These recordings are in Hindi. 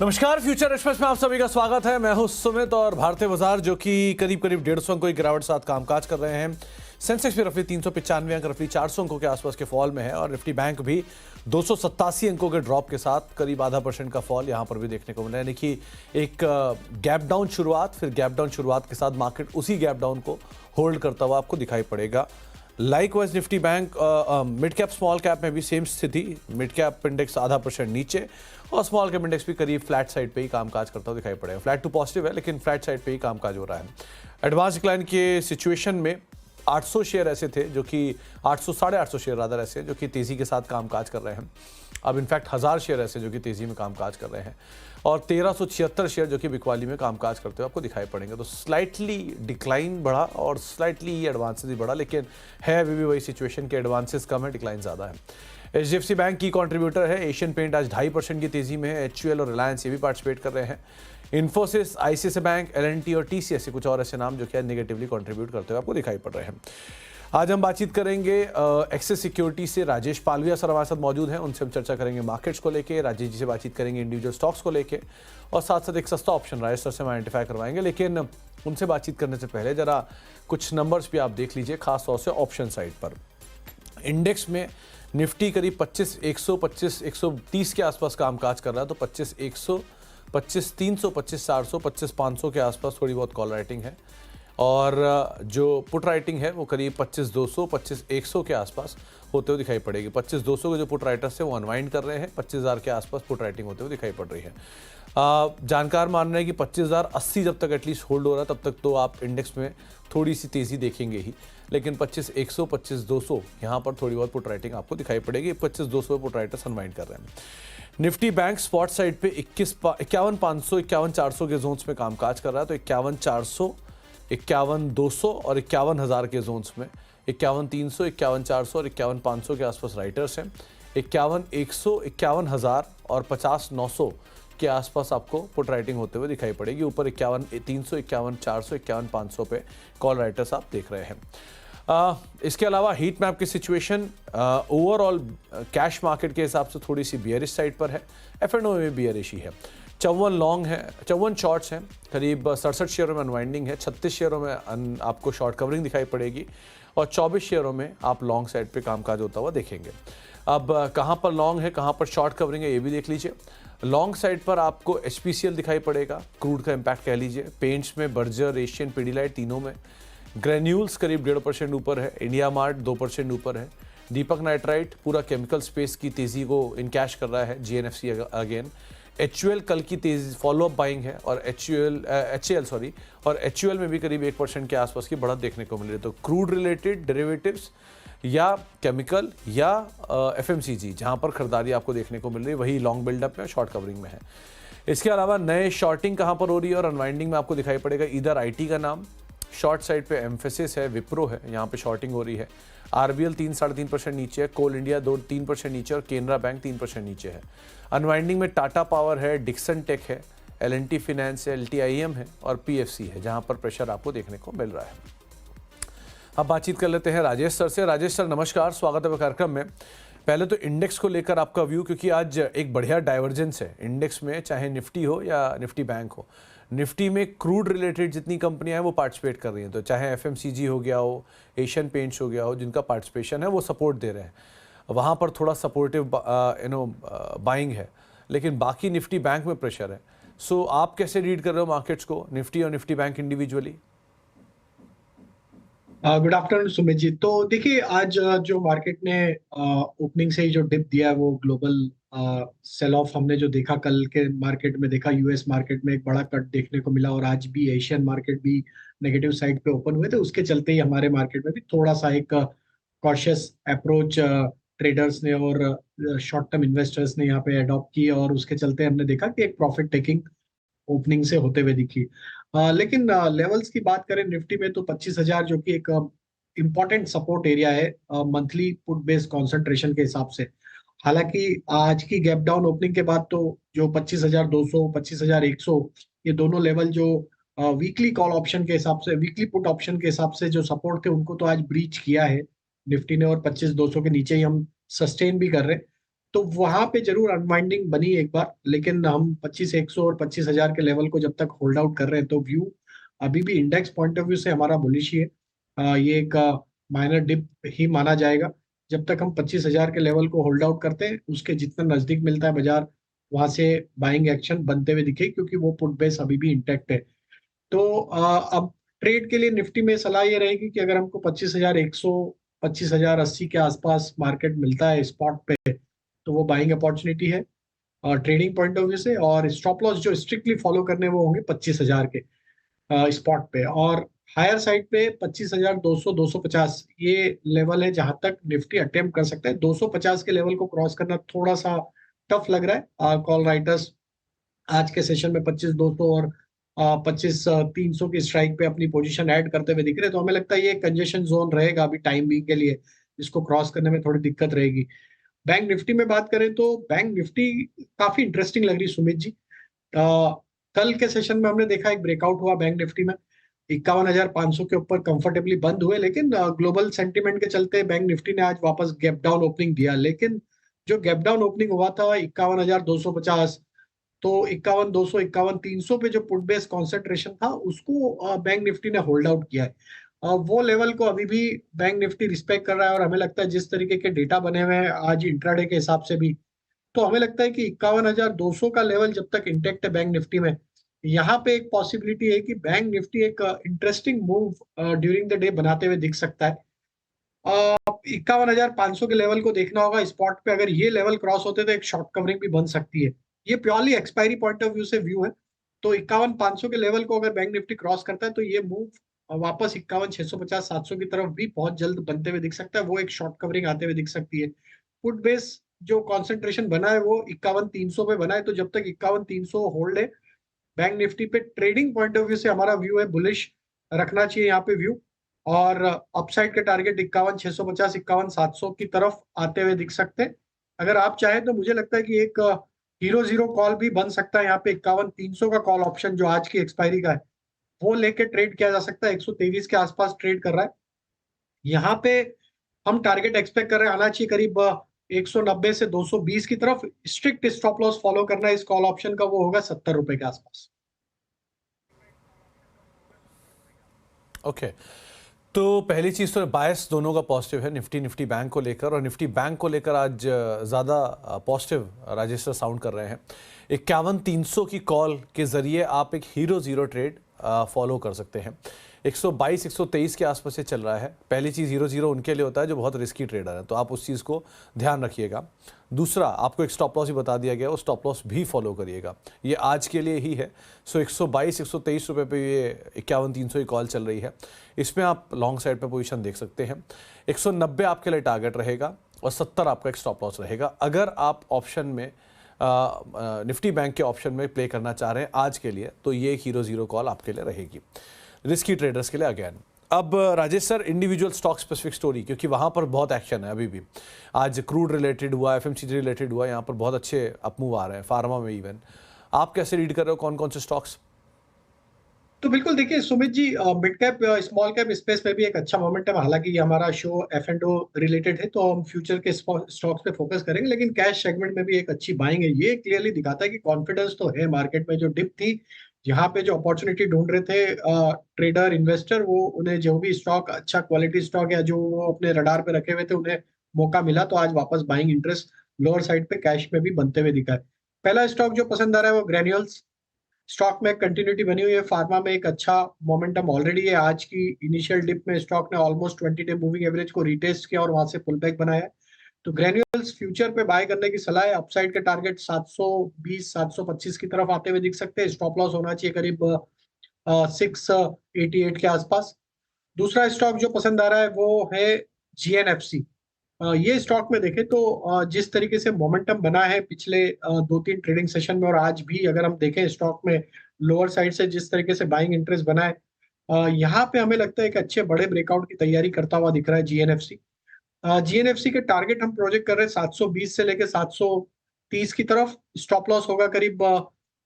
नमस्कार, फ्यूचर एक्सप्रेस में आप सभी का स्वागत है। मैं हूं सुमित और भारतीय बाजार जो कि करीब 150 अंकों की गिरावट साथ कामकाज कर रहे हैं। सेंसेक्स भी रफली 395 अंक, रफली 400 अंकों के आसपास के फॉल में है और निफ्टी बैंक भी 287 अंकों के ड्रॉप के साथ करीब आधा % का फॉल यहां पर भी देखने को मिला है। देखिए, एक गैप डाउन शुरुआत, फिर गैप डाउन शुरुआत के साथ मार्केट उसी गैप डाउन को होल्ड करता हुआ आपको दिखाई पड़ेगा। Likewise Nifty bank mid cap small cap में भी सेम स्थिति, मिड कैप इंडेक्स आधा % नीचे और स्मॉल कैप इंडेक्स भी करीब फ्लैट साइड पे ही कामकाज करता हुआ दिखाई पड़ेगा। फ्लैट टू पॉजिटिव है लेकिन फ्लैट साइड पे ही कामकाज हो रहा है। एडवांस डिक्लाइन के सिचुएशन में 800 शेयर ऐसे थे जो कि 800 शेयर रादर ऐसे जो कि तेजी के साथ कामकाज कर रहे हैं। अब इनफैक्ट 1000 शेयर ऐसे जो कि तेजी में कामकाज कर रहे हैं और 1376 शेयर जो कि बिकवाली में कामकाज करते हुए आपको दिखाई पड़ेंगे। तो स्लाइटली डिक्लाइन बढ़ा और स्लाइटली एडवांसेस भी बढ़ा, लेकिन है अभी भी वही सिचुएशन के एडवांसेस कम है, डिक्लाइन ज़्यादा है। HDFC बैंक की कंट्रीब्यूटर है। एशियन पेंट आज 2.5% की तेजी में है। HUL और रिलायंस ये भी पार्टिसिपेट कर रहे हैं। इन्फोसिस, ICICI बैंक, L&T और TCS कुछ और ऐसे नाम जो कि नेगेटिवली कंट्रीब्यूट करते हुए आपको दिखाई पड़ रहे हैं। आज हम बातचीत करेंगे एक्सिस सिक्योरिटी से राजेश पालविया सर हमारे साथ मौजूद हैं। उनसे हम चर्चा करेंगे मार्केट्स को लेके, राजेश जी से बातचीत करेंगे इंडिविजुअल स्टॉक्स को लेके और साथ साथ एक सस्ता ऑप्शन राजेश सर से हम आइडेंटिफाई करवाएंगे। लेकिन उनसे बातचीत करने से पहले जरा कुछ नंबर्स भी आप देख लीजिए, खासतौर से ऑप्शन साइड पर। इंडेक्स में निफ्टी करीब 25,100, 25,130 के आसपास कामकाज कर रहा है। तो 25,100, 25,300, 25,400, 25,500 के आसपास थोड़ी बहुत कॉल राइटिंग है और जो पुट राइटिंग है वो करीब 25,200, 25,100 के आसपास होते हुए दिखाई पड़ेगी। 25,200 के जो पुट राइटर्स है वो अनवाइंड कर रहे हैं, 25,000 के आसपास पुट राइटिंग होते हुए दिखाई पड़ रही है। जानकार मान रहे हैं कि 25,080 जब तक एटलीस्ट होल्ड हो रहा है तब तक तो आप इंडेक्स में थोड़ी सी तेज़ी देखेंगे ही, लेकिन 25,100, 25,200 यहाँ पर थोड़ी बहुत पुट राइटिंग आपको दिखाई पड़ेगी। 25,200 पुट राइटर्स अनवाइंड कर रहे हैं। निफ्टी बैंक स्पॉट साइड पे 51,500, 51,400 के जोन्स में कामकाज कर रहा है। तो 51,400, 51,200 और 51,000 के जोन्स में 51,300, 51,400 और 51,500 के आसपास राइटर्स हैं। 51,100, 51,000 और 50,900 के आसपास आपको पुट राइटिंग होते हुए दिखाई पड़ेगी। ऊपर 51,300, 51,400, 51,500 पे कॉल राइटर्स आप देख रहे हैं। इसके अलावा हीट मैप की सिचुएशन ओवरऑल कैश मार्केट के हिसाब से थोड़ी सी बियरिश साइड पर है। F&O में बियरिश ही है। 54 लॉन्ग है, 54 शॉर्ट्स हैं, करीब 67 शेयरों में अनवाइंडिंग है, 36 शेयरों में आपको शॉर्ट कवरिंग दिखाई पड़ेगी और 24 शेयरों में आप लॉन्ग साइड पे कामकाज होता हुआ देखेंगे। अब कहाँ पर लॉन्ग है, कहाँ पर शॉर्ट कवरिंग है, ये भी देख लीजिए। लॉन्ग साइड पर आपको HPCL दिखाई पड़ेगा, क्रूड का इम्पैक्ट कह लीजिए। पेंट्स में बर्जर, एशियन, पीडीलाइट तीनों में। ग्रेन्यूल्स करीब 1.5% ऊपर है। इंडिया मार्ट 2% ऊपर है। दीपक नाइट्राइट पूरा केमिकल स्पेस की तेज़ी को इनकैश कर रहा है। GNFC again. HUL कल की तेज़ी फॉलोअप बाइंग है और HUL में भी करीब 1% के आसपास की बढ़त देखने को मिल रही है। तो क्रूड रिलेटेड डेरिवेटिव्स या केमिकल या FMCG जहां पर खरीदारी आपको देखने को मिल रही है वही लॉन्ग बिल्डअप में, शॉर्ट कवरिंग में है। इसके अलावा नए शॉर्टिंग कहां पर हो रही है और अनवाइंडिंग में आपको दिखाई पड़ेगा इधर IT का नाम, शॉर्ट साइड पे एम्फेसिस है, विप्रो है, यहाँ पे शॉर्टिंग हो रही है। RBL 3-3.5% नीचे है, कोल इंडिया 2-3% नीचे और केनरा बैंक 3% नीचे है। अनवाइंडिंग में टाटा पावर है, डिक्सन टेक है, L&T फाइनेंस है, LTIM है और PFC है, जहां पर प्रेशर आपको देखने को मिल रहा है। अब बातचीत कर लेते हैं राजेश सर से। राजेश सर नमस्कार, स्वागत है कार्यक्रम में। पहले तो इंडेक्स को लेकर आपका व्यू, क्योंकि आज एक बढ़िया डाइवर्जेंस है इंडेक्स में, चाहे निफ्टी हो या निफ्टी बैंक हो। निफ्टी में क्रूड रिलेटेड जितनी कंपनियां हैं वो पार्टिसिपेट कर रही हैं, तो चाहे FMCG हो गया हो, एशियन पेंट्स हो गया हो, जिनका पार्टिसिपेशन है वो सपोर्ट दे रहे हैं, वहाँ पर थोड़ा सपोर्टिव बाइंग है। लेकिन बाकी निफ्टी बैंक में प्रेशर है। सो आप कैसे रीड कर रहे हो मार्केट्स को, निफ्टी और Nifty bank individually? Good afternoon Sumit ji. तो देखिए, आज जो मार्केट ने ओपनिंग से ही जो डिप दिया है वो ग्लोबल सेल ऑफ हमने जो देखा, कल के मार्केट में देखा, US मार्केट में एक बड़ा कट देखने को मिला और आज भी एशियन मार्केट भी नेगेटिव साइड पे ओपन हुए थे। उसके चलते ही हमारे मार्केट में भी थोड़ा सा एक कॉशियस अप्रोच ट्रेडर्स ने और शॉर्ट टर्म इन्वेस्टर्स ने यहाँ पे अडॉप्ट की और उसके चलते हमने देखा कि एक प्रॉफिट टेकिंग ओपनिंग से होते हुए दिखी। लेकिन लेवल्स की बात करें निफ्टी में तो 25,000 जो कि एक इम्पॉर्टेंट सपोर्ट एरिया है मंथली पुट बेस्ड कॉन्सेंट्रेशन के हिसाब से। हालांकि आज की गैप डाउन ओपनिंग के बाद तो जो 25,200, 25,100 ये दोनों लेवल जो वीकली कॉल ऑप्शन के हिसाब से, वीकली पुट ऑप्शन के हिसाब से जो सपोर्ट थे उनको तो आज ब्रीच किया है निफ्टी ने और 25,200 के नीचे ही हम सस्टेन भी कर रहे हैं। तो वहां पे जरूर अनवाइंडिंग बनी एक बार, लेकिन हम 25,100 और 25,000 के लेवल को जब तक होल्ड आउट कर रहे हैं तो व्यू अभी भी इंडेक्स पॉइंट ऑफ व्यू से हमारा बुलिश ही है। ये एक माइनर डिप ही माना जाएगा। जब तक हम 25,000 के लेवल को होल्ड आउट करते हैं, उसके जितना नजदीक मिलता है बाजार, वहां से बाइंग एक्शन बनते हुए दिखे, क्योंकि वो पुट बेस अभी भी इंटैक्ट है। तो अब ट्रेड के लिए निफ्टी में सलाह ये रहेगी कि अगर हमको 25,100 25,080 के आसपास मार्केट मिलता है स्पॉट पे, तो वो बाइंग अपॉर्चुनिटी है और ट्रेडिंग पॉइंट ऑफ व्यू से। और स्टॉप लॉस जो स्ट्रिक्टली फॉलो करने वो होंगे 25,000 के स्पॉट पे। और हायर साइड पे 25,200 250 ये लेवल है जहां तक निफ्टी अटेम्प्ट कर सकता है। 250 के लेवल को क्रॉस करना थोड़ा सा टफ लग रहा है। कॉल राइटर्स आज के सेशन में 25,200 और 25,300 की स्ट्राइक पे अपनी पोजीशन ऐड करते हुए दिख रहे हैं। तो हमें लगता है ये कंजेशन जोन रहेगा अभी टाइम बीइंग के लिए, इसको क्रॉस करने में थोड़ी दिक्कत रहेगी। बैंक निफ्टी में बात करें तो बैंक निफ्टी काफी इंटरेस्टिंग लग रही सुमित जी। कल के सेशन में हमने देखा एक ब्रेकआउट हुआ बैंक निफ्टी में, 51,500 के ऊपर कंफर्टेबली बंद हुए, लेकिन ग्लोबल सेंटीमेंट के चलते बैंक निफ्टी ने आज वापस गैप डाउन ओपनिंग दिया। लेकिन जो गैप डाउन ओपनिंग हुआ था 51,250, तो 51,200 51,300 पे जो पुट बेस कॉन्सेंट्रेशन था उसको बैंक निफ्टी ने होल्ड आउट किया है। वो लेवल को अभी भी बैंक निफ्टी रिस्पेक्ट कर रहा है। और हमें लगता है जिस तरीके के डेटा बने हुए हैं आज इंट्राडे के हिसाब से भी, तो हमें लगता है कि 51,200 का लेवल जब तक इंटेक्ट है बैंक निफ्टी में, यहाँ पे एक पॉसिबिलिटी है कि बैंक निफ्टी एक interesting move during the day बनाते हुए दिख सकता है। 51,500 के लेवल को देखना होगा स्पॉट पे। अगर ये लेवल क्रॉस होते तो एक शॉर्ट कवरिंग भी बन सकती है। ये purely expiry point of view से व्यू है। तो 51,500 के लेवल को अगर बैंक निफ्टी क्रॉस करता है तो ये मूव वापस 51,650 700 की तरफ भी बहुत जल्द बनते हुए दिख सकता है। वो एक शॉर्ट कवरिंग आते हुए दिख सकती है। पुट बेस जो कॉन्सेंट्रेशन बना है वो 51,300 पे बना है। तो जब तक 51,300 होल्ड है बैंक निफ्टी पे, ट्रेडिंग पॉइंट ऑफ व्यू से हमारा व्यू है बुलिश रखना चाहिए यहाँ पे व्यू। और अपसाइड के टारगेट 51,650 51,700 की तरफ आते हुए दिख सकते हैं। अगर आप चाहें तो मुझे लगता है कि एक हीरो जीरो कॉल भी बन सकता है यहाँ पे। 51,300 का कॉल ऑप्शन जो आज की एक्सपायरी का है वो लेके ट्रेड किया जा सकता है। 123 के आसपास ट्रेड कर रहा है। यहाँ पे हम टारगेट एक्सपेक्ट कर रहे हैं आना चाहिए करीब 190 से 220 की तरफ। स्ट्रिक्ट स्टॉप लॉस फॉलो करना है इस कॉल ऑप्शन का, वो होगा 70 रुपए के आसपास। ओके, तो पहली चीज़ तो बायस दोनों का पॉजिटिव है, निफ्टी बैंक को लेकर। और निफ्टी बैंक को लेकर आज ज़्यादा पॉजिटिव राजेश सर साउंड कर रहे हैं। 51,300 की कॉल के ज़रिए आप एक हीरो ज़ीरो ट्रेड फॉलो कर सकते हैं। 122 123 के आसपास से चल रहा है। पहली चीज़, हीरो ज़ीरो उनके लिए होता है जो बहुत रिस्की ट्रेडर है, तो आप उस चीज़ को ध्यान रखिएगा। दूसरा, आपको एक स्टॉप लॉस ही बता दिया गया, वो स्टॉप लॉस भी फॉलो करिएगा। ये आज के लिए ही है। सो 122 123 रुपये पे ये 51,300 की कॉल चल रही है। इसमें आप लॉन्ग साइड पे पोजीशन देख सकते हैं। 190 आपके लिए टारगेट रहेगा और 70 आपका एक स्टॉप लॉस रहेगा। अगर आप ऑप्शन में निफ्टी बैंक के ऑप्शन में प्ले करना चाह रहे हैं आज के लिए, तो ये एक हीरो ज़ीरो कॉल आपके लिए रहेगी रिस्की ट्रेडर्स के लिए। अगेन, अब Rajesh sir, individual stock specific story, क्योंकि वहाँ पर बहुत एक्शन है अभी भी। आज क्रूड रिलेटेड हुआ, एफएमसीजी रिलेटेड हुआ, यहाँ पर बहुत अच्छे अपमूव आ रहे हैं, फार्मा में इवन। आप कैसे रीड कर रहे हो, कौन कौन से स्टॉक्स? तो बिल्कुल देखिए Sumit ji, mid cap small cap space में भी एक अच्छा मोमेंटम। हालांकि ये हमारा शो F&O रिलेटेड है तो हम फ्यूचर के स्टॉक्स पे फोकस करेंगे, लेकिन कैश सेगमेंट में भी एक अच्छी बाइंग है। ये क्लियरली दिखाता है कि कॉन्फिडेंस तो है मार्केट में। जो डिप थी, यहाँ पे जो अपॉर्चुनिटी ढूंढ रहे थे ट्रेडर इन्वेस्टर, वो उन्हें जो भी स्टॉक अच्छा क्वालिटी स्टॉक या जो वो अपने रडार पे रखे हुए थे उन्हें मौका मिला, तो आज वापस बाइंग इंटरेस्ट लोअर साइड पे कैश में भी बनते हुए दिखा है। पहला स्टॉक जो पसंद आ रहा है वो ग्रेन्यूल्स स्टॉक में कंटिन्यूटी बनी हुई है। फार्मा में एक अच्छा मोमेंटम ऑलरेडी है। आज की इनिशियल डिप में स्टॉक ने ऑलमोस्ट 20 डे मूविंग एवरेज को रिटेस्ट किया और वहां से पुल बैक बनाया है। तो ग्रेन्यूल्स फ्यूचर पे बाय करने की सलाह है। अपसाइड के टारगेट 720 725 की तरफ आते हुए दिख सकते हैं। स्टॉप लॉस होना चाहिए करीब 688 के आसपास। दूसरा स्टॉक जो पसंद आ रहा है वो है GNFC। ये स्टॉक में देखें तो जिस तरीके से मोमेंटम बना है पिछले 2-3 ट्रेडिंग सेशन में और आज भी, अगर हम देखें स्टॉक में लोअर साइड से जिस तरीके से बाइंग इंटरेस्ट बना है, यहाँ पे हमें लगता है कि अच्छे बड़े ब्रेकआउट की तैयारी करता हुआ दिख रहा है GNFC। GNFC के टारगेट हम प्रोजेक्ट कर रहे हैं 720 से लेकर 730 की तरफ। स्टॉप लॉस होगा करीब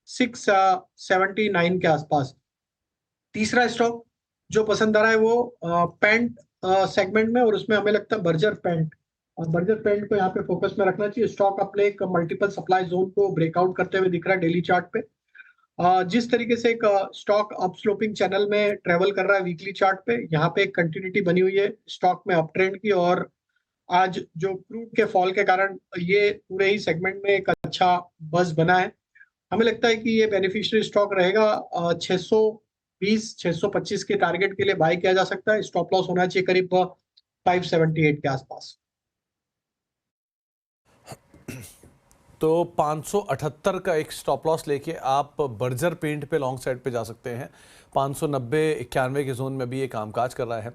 679 के आसपास। तीसरा स्टॉक जो पसंद आ रहा है वो पेंट सेगमेंट में, और उसमें हमें लगता है बर्जर पेंट और बर्जर पेंट को यहाँ पे फोकस में रखना चाहिए। स्टॉक अपने एक मल्टीपल सप्लाई जोन को ब्रेकआउट करते हुए दिख रहा है डेली चार्ट पे। जिस तरीके से एक स्टॉक अप स्लोपिंग चैनल में ट्रेवल कर रहा है वीकली चार्ट पे, यहाँ पे एक कंटिन्यूटी बनी हुई है स्टॉक में अप ट्रेंड की। और आज जो क्रूड के फॉल के कारण ये पूरे ही सेगमेंट में एक अच्छा बज बना है। हमें लगता है कि ये बेनिफिशियरी स्टॉक रहेगा। 620 625 के टारगेट के लिए बाय किया जा सकता है। स्टॉप लॉस होना चाहिए करीब 578 के आसपास। तो 578 का एक स्टॉप लॉस लेके आप बर्जर पेंट पे लॉन्ग साइड पे जा सकते हैं। 590-91 के जोन में भी ये कामकाज कर रहा है।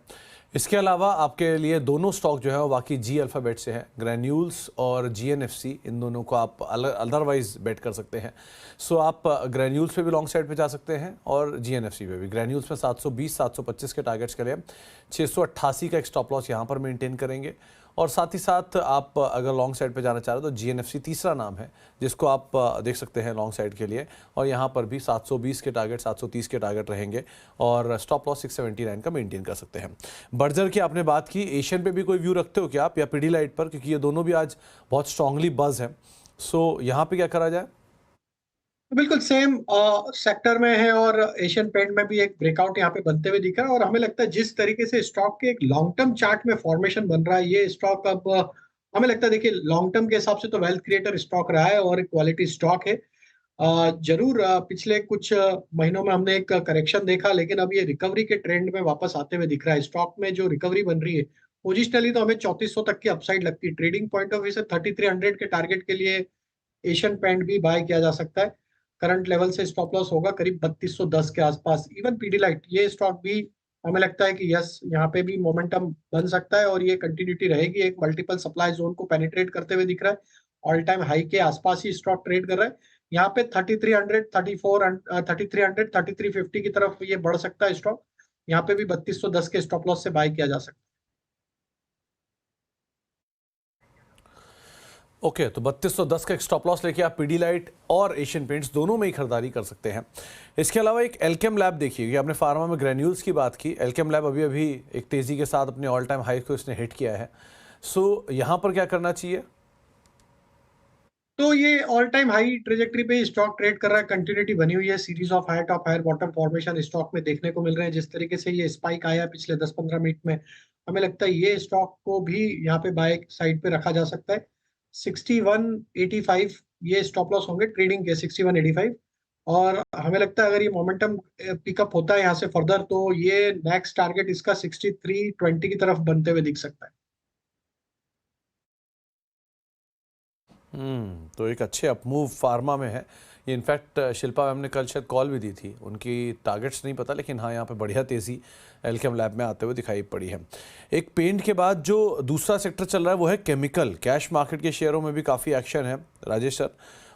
इसके अलावा आपके लिए दोनों स्टॉक जो है वो बाकी जी अल्फ़ाबेट से है, ग्रैन्यूल्स और जीएनएफसी, इन दोनों को आप अदरवाइज बेट कर सकते हैं। सो आप ग्रैन्यूल्स पे भी लॉन्ग साइड पे जा सकते हैं और जीएनएफसी पे भी। ग्रैन्यूल्स में 720-725 के टारगेट्स के लिए 688 का एक स्टॉप लॉस यहाँ पर मेंटेन करेंगे। और साथ ही साथ आप अगर लॉन्ग साइड पे जाना चाह रहे हो तो जीएनएफसी तीसरा नाम है जिसको आप देख सकते हैं लॉन्ग साइड के लिए। और यहाँ पर भी 720 के टारगेट, 730 के टारगेट रहेंगे और स्टॉप लॉस 679 का मेंटेन कर सकते हैं। बर्जर की आपने बात की, एशियन पे भी कोई व्यू रखते हो क्या आप, या पीडीलाइट पर, क्योंकि ये दोनों भी आज बहुत स्ट्रांगली बज है। सो यहाँ पे क्या करा जाए? बिल्कुल सेम सेक्टर में है और एशियन पेंट में भी एक ब्रेकआउट यहाँ पे बनते हुए दिख रहा है। और हमें लगता है जिस तरीके से स्टॉक के एक लॉन्ग टर्म चार्ट में फॉर्मेशन बन रहा है, ये स्टॉक अब हमें लगता है, देखिए लॉन्ग टर्म के हिसाब से तो वेल्थ क्रिएटर स्टॉक रहा है और एक क्वालिटी स्टॉक है। जरूर पिछले कुछ महीनों में हमने एक करेक्शन देखा, लेकिन अब ये रिकवरी के ट्रेंड में वापस आते हुए दिख रहा है। स्टॉक में जो रिकवरी बन रही है पोजिशनली तो हमें 3400 तक की अपसाइड लगती है। ट्रेडिंग पॉइंट ऑफ व्यू से 3300 के टारगेट के लिए एशियन पेंट भी बाय किया जा सकता है। करंट लेवल से स्टॉप लॉस होगा करीब 3210 के आसपास। इवन पीडीलाइट ये स्टॉक भी हमें लगता है कि यस, यहाँ पे भी मोमेंटम बन सकता है और ये कंटिन्यूटी रहेगी। एक मल्टीपल सप्लाई जोन को पेनिट्रेट करते हुए दिख रहा है। ऑल टाइम हाई के आसपास ही स्टॉक ट्रेड कर रहा है। यहाँ पे 3300, 3300, 3350 की तरफ ये बढ़ सकता है स्टॉक। यहाँ पे भी 3210 के स्टॉप लॉस से बाय किया जा सकता है। ओके, तो 3210 का एक स्टॉप लॉस लेके आप पीडीलाइट और एशियन पेंट्स दोनों में ही खरीदारी कर सकते हैं। इसके अलावा एक एल्केम लैब देखिए कि आपने फार्मा में ग्रैन्यूल्स की बात की। एल्केम लैब अभी अभी एक तेजी के साथ अपने ऑल टाइम हाई को इसने हिट किया है। सो यहाँ पर क्या करना चाहिए? तो ये ऑल टाइम हाई ट्रेजेक्टरी पे स्टॉक ट्रेड कर रहा है। कंटिन्यूटी बनी हुई है। Series of higher top higher bottom formation stock में देखने को मिल रहे हैं। जिस तरीके से ये स्पाइक आया पिछले 10-15 मिनट में, हमें लगता है ये स्टॉक को भी यहाँ पे बाय साइड पे रखा जा सकता है। 6185 ये स्टॉप लॉस होंगे ट्रेडिंग के, 6185। और हमें लगता है अगर ये मोमेंटम पिकअप होता है यहाँ से फर्दर, तो ये नेक्स्ट टारगेट इसका 6320 की तरफ बनते हुए दिख सकता है। तो एक अच्छे अपमूव फार्मा में है ये। इनफैक्ट शिल्पा मैम ने कल शायद कॉल भी दी थी, उनकी टारगेट्स नहीं पता, लेकिन हाँ यहाँ पे बढ़िया तेज़ी एल्केम लैब में आते हुए दिखाई पड़ी है। एक पेंट के बाद जो दूसरा सेक्टर चल रहा है वो है केमिकल। कैश मार्केट के शेयरों में भी काफ़ी एक्शन है राजेश सर।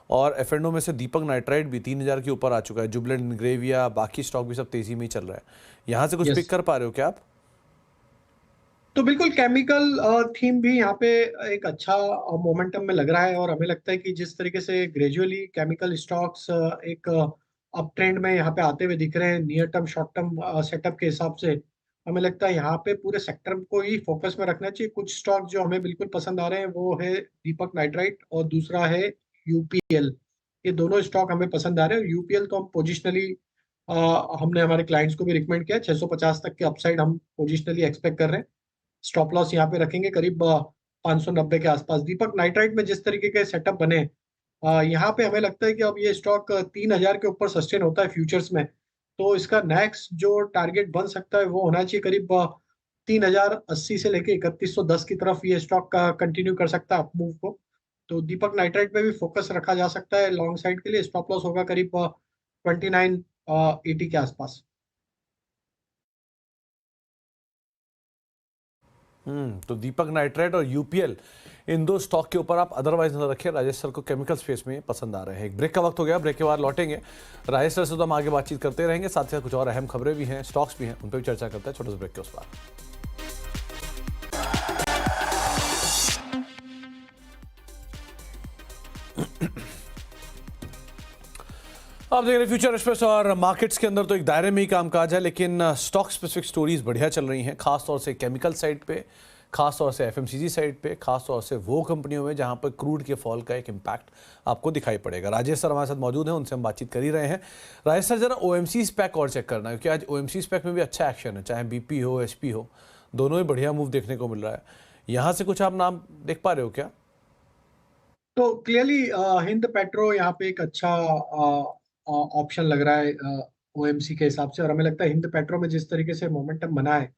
और एफ&ओ में से दीपक नाइट्राइट भी 3000 के ऊपर आ चुका है। जुबलेंट इंग्रेविया, बाकी स्टॉक भी सब तेज़ी में ही चल रहा है। यहाँ से कुछ पिक कर पा रहे हो क्या आप? तो बिल्कुल केमिकल थीम भी यहाँ पे एक अच्छा मोमेंटम में लग रहा है। और हमें लगता है कि जिस तरीके से ग्रेजुअली केमिकल स्टॉक्स एक अप ट्रेंड में यहाँ पे आते हुए दिख रहे हैं near term short term setup के हिसाब से, हमें लगता है यहाँ पे पूरे सेक्टर को ही फोकस में रखना चाहिए। कुछ स्टॉक जो हमें बिल्कुल पसंद आ रहे हैं वो है दीपक नाइट्राइट और दूसरा है यूपीएल। ये दोनों स्टॉक हमें पसंद आ रहे हैं। यूपीएल तो हम पोजिशनली हमने हमारे क्लाइंट्स को भी रिकमेंड किया, 650 तक के अपसाइड हम पोजिशनली एक्सपेक्ट कर रहे हैं। स्टॉप लॉस यहाँ पे रखेंगे करीब 590 के आसपास। दीपक नाइट्राइट में जिस तरीके के सेटअप बने, यहाँ पे हमें लगता है कि अब ये स्टॉक 3000 के ऊपर सस्टेन होता है फ्यूचर्स में, तो इसका नेक्स्ट जो टारगेट बन सकता है वो होना चाहिए करीब 3080 से लेके 3110 की तरफ ये स्टॉक का कंटिन्यू कर सकता है अपमूव को। तो दीपक नाइट्राइट पे भी फोकस रखा जा सकता है लॉन्ग साइड के लिए। स्टॉप लॉस होगा करीब 2980 के आसपास। तो दीपक नाइट्राइट और यूपीएल, इन दो स्टॉक के ऊपर आप अदरवाइज नजर रखिए। राजेश सर को केमिकल स्पेस में पसंद आ रहे हैं। एक ब्रेक का वक्त हो गया, ब्रेक के बाद लौटेंगे। राजेश सर से तो हम आगे बातचीत करते रहेंगे, साथ ही साथ कुछ और अहम खबरें भी हैं, स्टॉक्स भी हैं, उन पर भी चर्चा करते हैं छोटे से ब्रेक के उस पर। आप देख रहे हैं फ्यूचर एक्सप्रेस। और मार्केट्स के अंदर तो एक दायरे में ही कामकाज है, लेकिन स्टॉक स्पेसिफिक स्टोरीज बढ़िया चल रही हैं, खास तौर से केमिकल साइड पे, खास तौर से एफएमसीजी साइड पे, खास तौर से वो कंपनियों में जहां पर क्रूड के फॉल का एक इम्पैक्ट आपको दिखाई पड़ेगा। राजेश सर हमारे साथ मौजूद हैं, उनसे हम बातचीत कर ही रहे हैं। राजेश सर, जरा ओएमसी स्पेक और चेक करना है, क्योंकि आज ओएमसी स्पेक में भी अच्छा एक्शन है, चाहे बीपी हो एचपी हो, दोनों ही बढ़िया मूव देखने को मिल रहा है। यहाँ से कुछ आप नाम देख पा रहे हो क्या? तो क्लियरली हिंद पेट्रो यहाँ पे एक अच्छा ऑप्शन लग रहा है ओएमसी के हिसाब से। और हमें लगता है हिंद पेट्रो में जिस तरीके से मोमेंटम बना है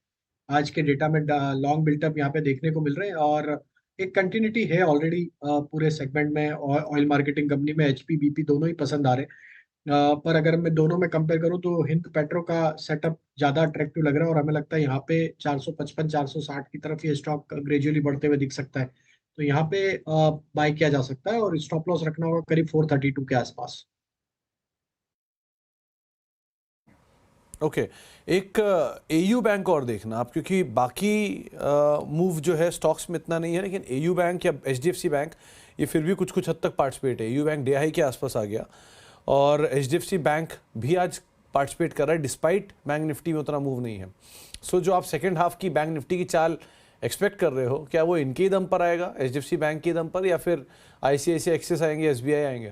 आज के डेटा में, लॉन्ग बिल्टअप यहाँ पे देखने को मिल रहे हैं और एक कंटिन्यूटी है ऑलरेडी पूरे सेगमेंट में। ऑयल मार्केटिंग कंपनी में एचपी बीपी दोनों ही पसंद आ रहे हैं। पर अगर मैं दोनों में कंपेयर करूँ तो हिंद पेट्रो का सेटअप ज्यादा अट्रैक्टिव लग रहा है और हमें लगता है यहाँ पे 455 460 की तरफ ये स्टॉक ग्रेजुअली बढ़ते हुए दिख सकता है। तो यहाँ पे बाय किया जा सकता है और स्टॉप लॉस रखना होगा करीब 432 के आसपास। ओके, एक एयू बैंक और देखना आप, क्योंकि बाकी मूव जो है स्टॉक्स में इतना नहीं है, लेकिन एयू बैंक या एचडीएफसी बैंक ये फिर भी कुछ कुछ हद तक पार्टिसिपेट है। एयू बैंक डे हाई के आसपास आ गया और एचडीएफसी बैंक भी आज पार्टिसिपेट कर रहा है, डिस्पाइट बैंक निफ्टी में उतना मूव नहीं है। सो जो आप सेकेंड हाफ की बैंक निफ्टी की चाल एक्सपेक्ट कर रहे हो, क्या वो इनके ही दम पर आएगा, एचडीएफसी बैंक के दम पर, या फिर आईसीआईसीआई एक्सिस आएंगे, एसबीआई आएंगे?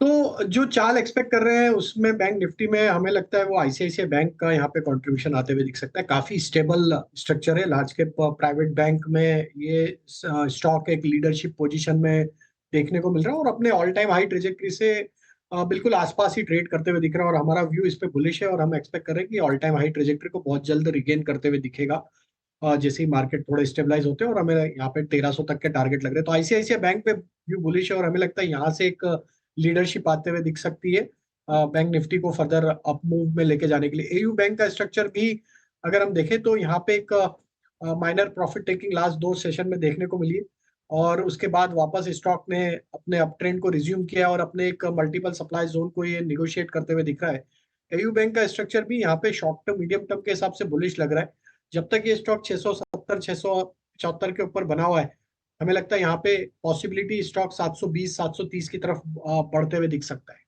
तो जो चाल एक्सपेक्ट कर रहे हैं उसमें बैंक निफ्टी में हमें लगता है वो आईसीआईसीआई बैंक का यहाँ पे कंट्रीब्यूशन आते हुए दिख सकता है। काफी स्टेबल स्ट्रक्चर है, लार्ज कैप प्राइवेट बैंक में ये स्टॉक एक लीडरशिप पोजीशन में देखने को मिल रहा है और अपने ऑल टाइम हाई ट्रेजेक्टरी से बिल्कुल आसपास ही ट्रेड करते हुए दिख रहा है। और हमारा व्यू इस पे बुलिश है और हम एक्सपेक्ट कर रहे हैं कि ऑल टाइम हाई ट्रेजेक्टरी को बहुत जल्द रिगेन करते हुए दिखेगा जैसे ही मार्केट थोड़े स्टेबलाइज होते हैं। और हमें यहाँ पे 1300 तक के टारगेट लग रहे हैं। तो आईसीआईसीआई बैंक पे व्यू बुलिश है और हमें लगता है यहाँ से एक लीडरशिप आते हुए दिख सकती है बैंक निफ्टी को फर्दर अप मूव में लेके जाने के लिए। एयू बैंक का स्ट्रक्चर भी अगर हम देखें तो यहाँ पे एक minor profit taking last 2 session में देखने को मिली है और उसके बाद वापस स्टॉक ने अपने अप ट्रेंड को रिज्यूम किया और अपने एक मल्टीपल सप्लाई जोन को ये निगोशिएट करते हुए दिख रहा है। एयू बैंक का स्ट्रक्चर भी यहाँ पे शॉर्ट टर्म मीडियम टर्म के हिसाब से बुलिश लग रहा है। जब तक ये स्टॉक 670 675 के ऊपर बना हुआ है, हमें लगता है यहाँ पे पॉसिबिलिटी स्टॉक 720 730 की तरफ बढ़ते हुए दिख सकता है।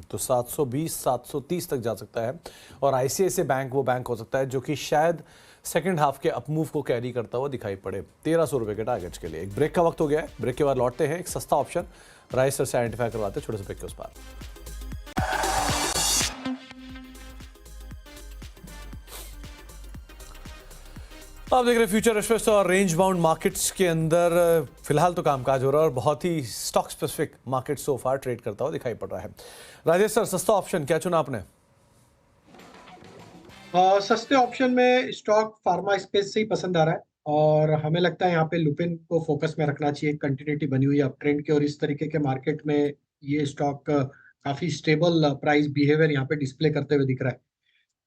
तो 720 730 तक जा सकता है और आईसीआईसीआई बैंक वो बैंक हो सकता है जो कि शायद सेकंड हाफ के अपमूव को कैरी करता हुआ दिखाई पड़े 1300 रुपए के टारगेट्स के लिए। एक ब्रेक का वक्त हो गया है, ब्रेक के बाद लौटते हैं एक सस्ता ऑप्शन राइस सर से आइडेंटिफाई करवाते हैं छोटे से ब्रेक के उस पार। आप देख रहे हैं फ्यूचर एक्सप्रेस और रेंज बाउंड मार्केट्स के अंदर फिलहाल तो कामकाज हो रहा है और बहुत ही स्टॉक स्पेसिफिक मार्केट सो फार ट्रेड करता हुआ दिखाई पड़ रहा है। राजेश सर, सस्ता ऑप्शन क्या चुना आपने? सस्ते ऑप्शन में स्टॉक फार्मा स्पेस से ही पसंद आ रहा है और हमें लगता है यहाँ पे लुपिन को फोकस में रखना चाहिए। कंटिन्यूटी बनी हुई है अप ट्रेंड की और इस तरीके के मार्केट में ये स्टॉक काफी स्टेबल प्राइस बिहेवियर यहाँ पे डिस्प्ले करते हुए दिख रहा है।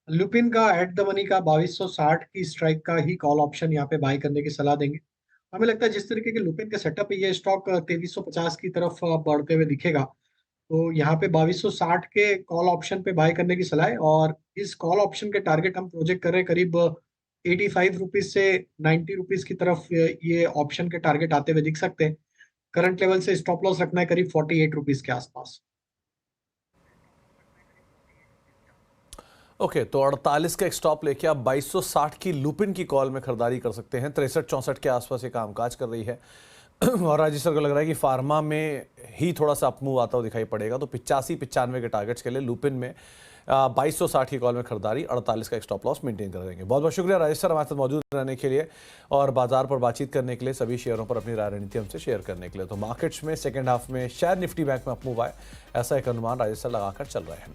लुपिन का एट द मनी का 2260 की स्ट्राइक का ही कॉल ऑप्शन यहाँ पे बाय करने की सलाह देंगे। हमें लगता है जिस तरीके के लुपिन का सेटअप है ये स्टॉक 2350 की तरफ बढ़ते हुए दिखेगा। तो यहाँ पे 2260 के कॉल ऑप्शन पे बाय करने की सलाह है और इस कॉल ऑप्शन के टारगेट हम प्रोजेक्ट कर रहे हैं करीब 85 रुपीज से 90 रुपीज की तरफ ये ऑप्शन के टारगेट आते हुए दिख सकते हैं। करंट लेवल से स्टॉप लॉस रखना है करीब 48 रुपीज के आसपास। ओके, तो 48 का एक स्टॉप लेके आप 2260 की लुपिन की कॉल में खरीदारी कर सकते हैं। 63-64 के आसपास ये कामकाज कर रही है और राजीव सर को लग रहा है कि फार्मा में ही थोड़ा सा अपमूव आता हुआ दिखाई पड़ेगा। तो 85-95 के टारगेट्स के लिए लुपिन में 2260 की कॉल में खरीदारी, 48 का एक स्टॉप लॉस मेंटेन कर देंगे। बहुत बहुत शुक्रिया राजेश सर हमारे साथ मौजूद रहने के लिए और बाजार पर बातचीत करने के लिए, सभी शेयरों पर अपनी राय रणनीति हमसे शेयर करने के लिए। तो मार्केट्स में सेकंड हाफ में शायद निफ्टी बैंक में अपमूव आए, ऐसा एक अनुमान राजेश सर लगाकर चल रहे हैं।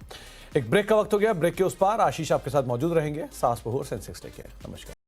एक ब्रेक का वक्त हो गया, ब्रेक के उस पार आशीष आपके साथ मौजूद रहेंगे। सास बहू और सेंसेक्स लेके नमस्कार।